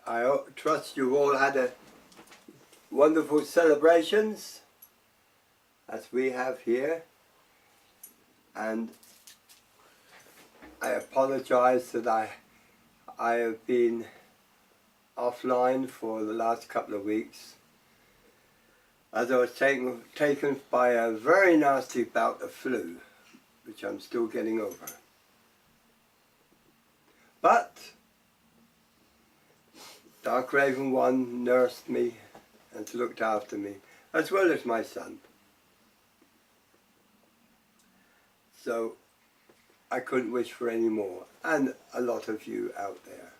I trust you've all had a wonderful celebrations as we have here, and I apologize that I have been offline for the last couple of weeks as I was taken by a very nasty bout of flu, which I'm still getting over. But Dark Raven One nursed me and looked after me, as well as my son. So I couldn't wish for any more, and a lot of you out there.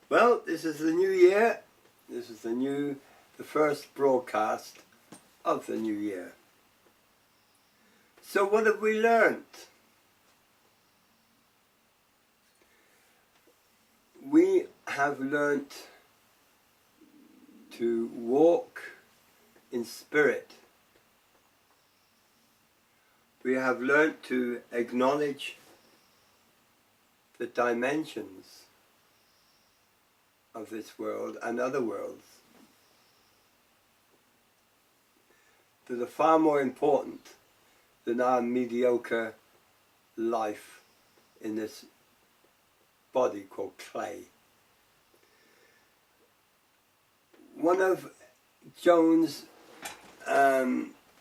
Well, this is the new year. This is the first broadcast of the new year. So what have we learned? We have learnt to walk in spirit. We have learnt to acknowledge the dimensions of this world and other worlds that are far more important than our mediocre life in this body called clay. One of Joan's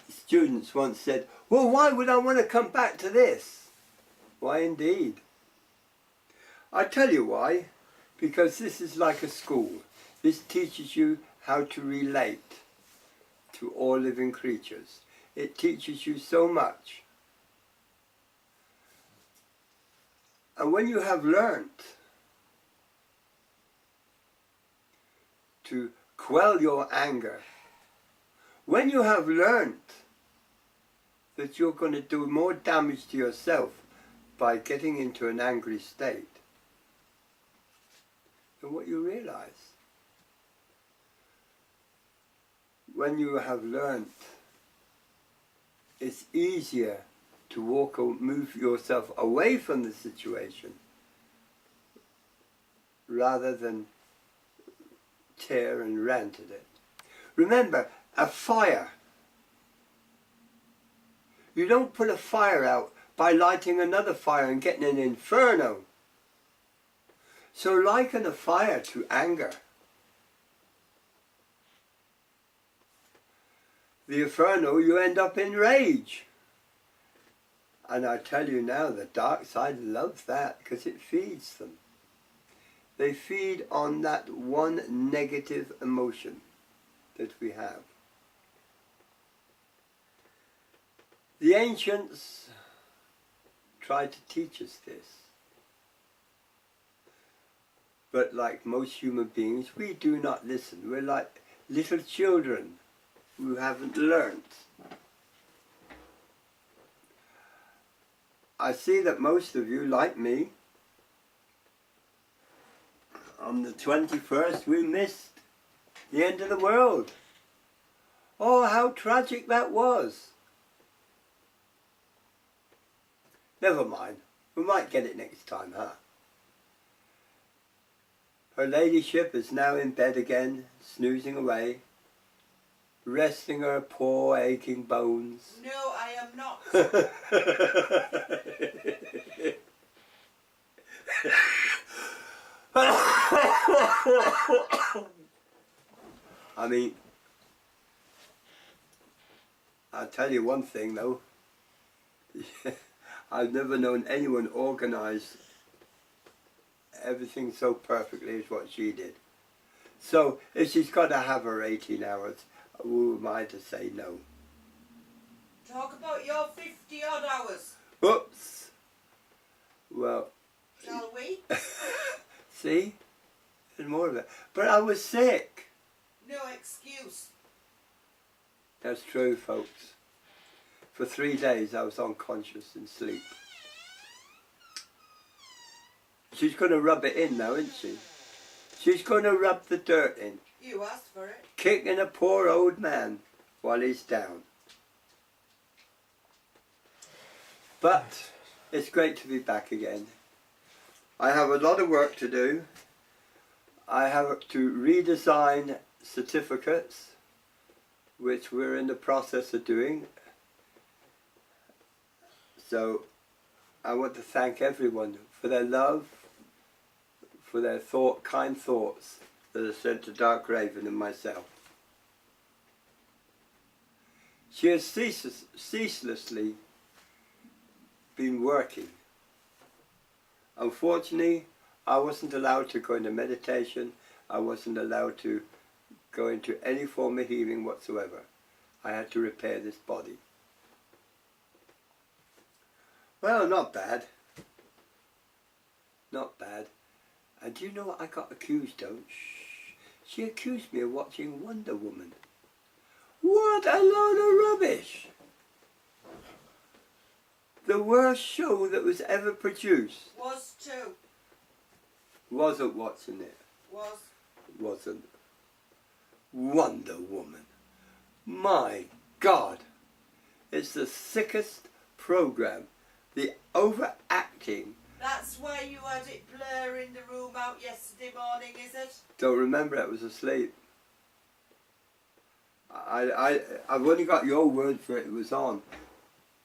students once said, well, why would I want to come back to this? Why indeed? I tell you why. Because this is like a school. This teaches you how to relate to all living creatures. It teaches you so much. And when you have learnt to quell your anger, when you have learnt that you're going to do more damage to yourself by getting into an angry state than what you realize, when you have learnt, it's easier to walk or move yourself away from the situation rather than tear and rant at it. Remember, a fire. You don't put a fire out by lighting another fire and getting an inferno. So liken a fire to anger. The inferno, you end up in rage. And I tell you now, the dark side loves that because it feeds them. They feed on that one negative emotion that we have. The ancients tried to teach us this. But like most human beings, we do not listen. We're like little children who haven't learnt. I see that most of you, like me, on the 21st we missed the end of the world. Oh, how tragic that was. Never mind, we might get it next time, huh? Her ladyship is now in bed again, snoozing away, resting her poor aching bones. No, I am not. I mean, I'll tell you one thing though. I've never known anyone organise everything so perfectly as what she did. So if she's got to have her 18 hours, who am I to say no? Talk about your 50 odd hours. Oops. Well. Shall we? See? There's more of it. But I was sick. No excuse. That's true, folks. For 3 days I was unconscious in sleep. She's going to rub it in now, isn't she? She's going to rub the dirt in. You asked for it. Kicking a poor old man while he's down. But it's great to be back again. I have a lot of work to do. I have to redesign certificates, which we're in the process of doing. So I want to thank everyone for their love, for their kind thoughts that are sent to Dark Raven and myself. She has ceaselessly been working. Unfortunately, I wasn't allowed to go into meditation. I wasn't allowed to go into any form of healing whatsoever. I had to repair this body. Well, not bad. Not bad. And do you know what I got accused of? Shh. She accused me of watching Wonder Woman. What a load of rubbish! The worst show that was ever produced. Was too. Wasn't watching it. Was. Wasn't. Wonder Woman. My God. It's the sickest program. The overacting. That's why you had it blur in the room out yesterday morning, is it? Don't remember, I was asleep. I've only got your word for it, it was on.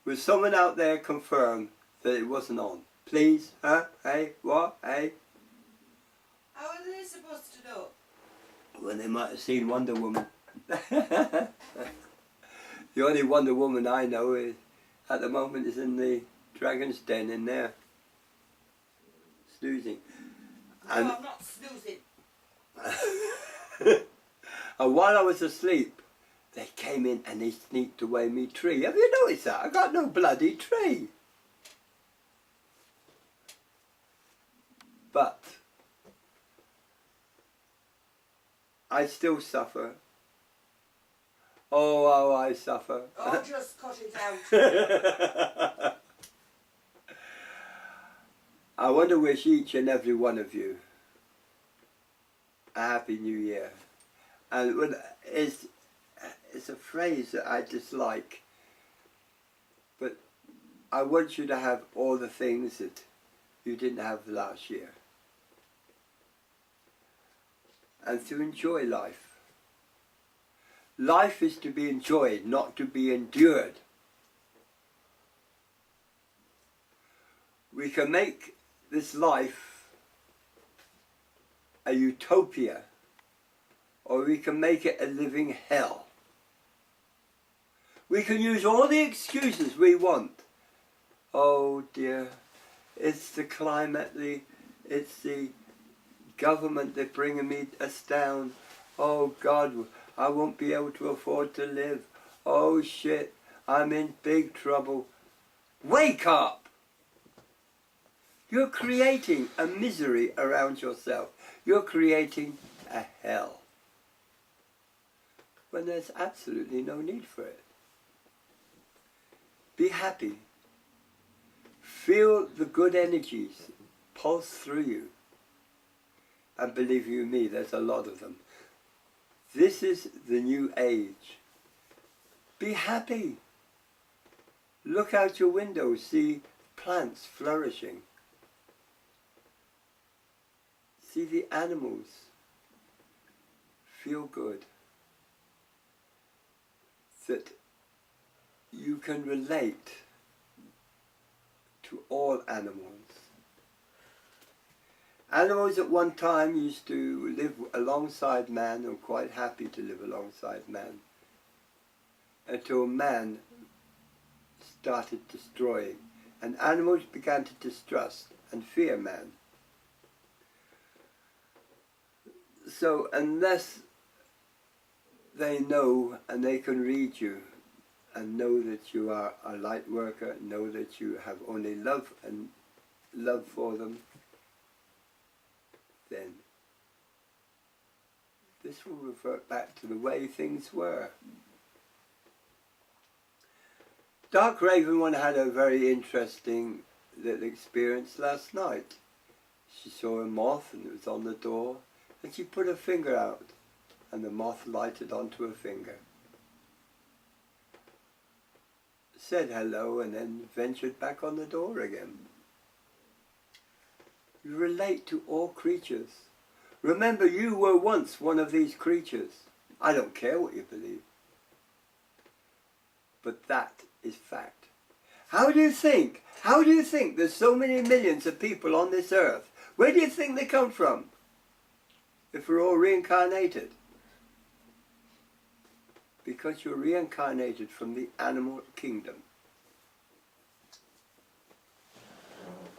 Will someone out there confirm that it wasn't on? Please? Huh? Hey? What? Hey? How are they supposed to know? Well, they might have seen Wonder Woman. The only Wonder Woman I know is, at the moment is in the Dragon's Den in there. Snoozing. No, And I'm not snoozing. and while I was asleep, they came in and they sneaked away me tree. Have you noticed that? I got no bloody tree. But I still suffer. Oh, how I suffer. Oh, just cut it out. I want to wish each and every one of you a Happy New Year. And it's a phrase that I dislike, but I want you to have all the things that you didn't have last year. And to enjoy life. Life is to be enjoyed, not to be endured. We can make this life a utopia, or we can make it a living hell. We can use all the excuses we want. Oh dear, it's the climate, it's the government, they're bringing us down. Oh God, I won't be able to afford to live. Oh shit, I'm in big trouble. Wake up! You're creating a misery around yourself. You're creating a hell when there's absolutely no need for it. Be happy. Feel the good energies pulse through you. And believe you me, there's a lot of them. This is the new age. Be happy. Look out your window, see plants flourishing. See the animals. Feel good. That you can relate to all animals. Animals at one time used to live alongside man and were quite happy to live alongside man, until man started destroying, and animals began to distrust and fear man. So unless they know and they can read you and know that you are a light worker, know that you have only love and love for them, then this will revert back to the way things were. Dark Raven one had a very interesting little experience last night. She saw a moth and it was on the door, and she put her finger out and the moth lighted onto her finger. Said hello and then ventured back on the door again. You relate to all creatures. Remember, you were once one of these creatures. I don't care what you believe. But that is fact. How do you think there's so many millions of people on this earth? Where do you think they come from? If we're all reincarnated? Because you're reincarnated from the animal kingdom.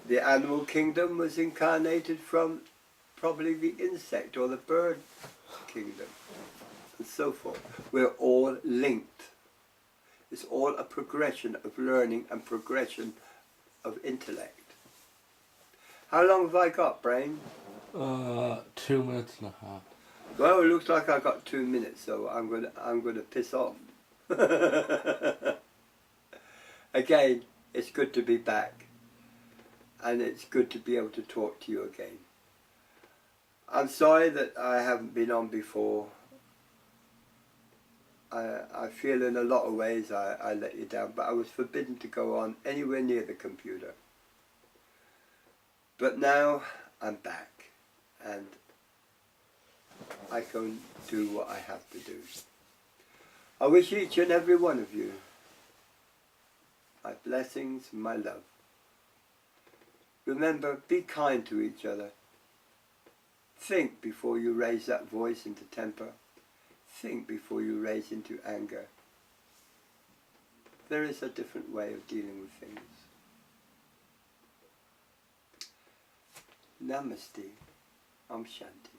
The animal kingdom was incarnated from probably the insect or the bird kingdom, and so forth. We're all linked. It's all a progression of learning and progression of intellect. How long have I got, Brain? 2 minutes and a half. Well, it looks like I got 2 minutes, so I'm gonna piss off. Again, it's good to be back, and it's good to be able to talk to you again. I'm sorry that I haven't been on before. I feel in a lot of ways I let you down, but I was forbidden to go on anywhere near the computer. But now I'm back, and I can do what I have to do. I wish each and every one of you my blessings, my love. Remember, be kind to each other. Think before you raise that voice into temper. Think before you raise into anger. There is a different way of dealing with things. Namaste. Om Shanti.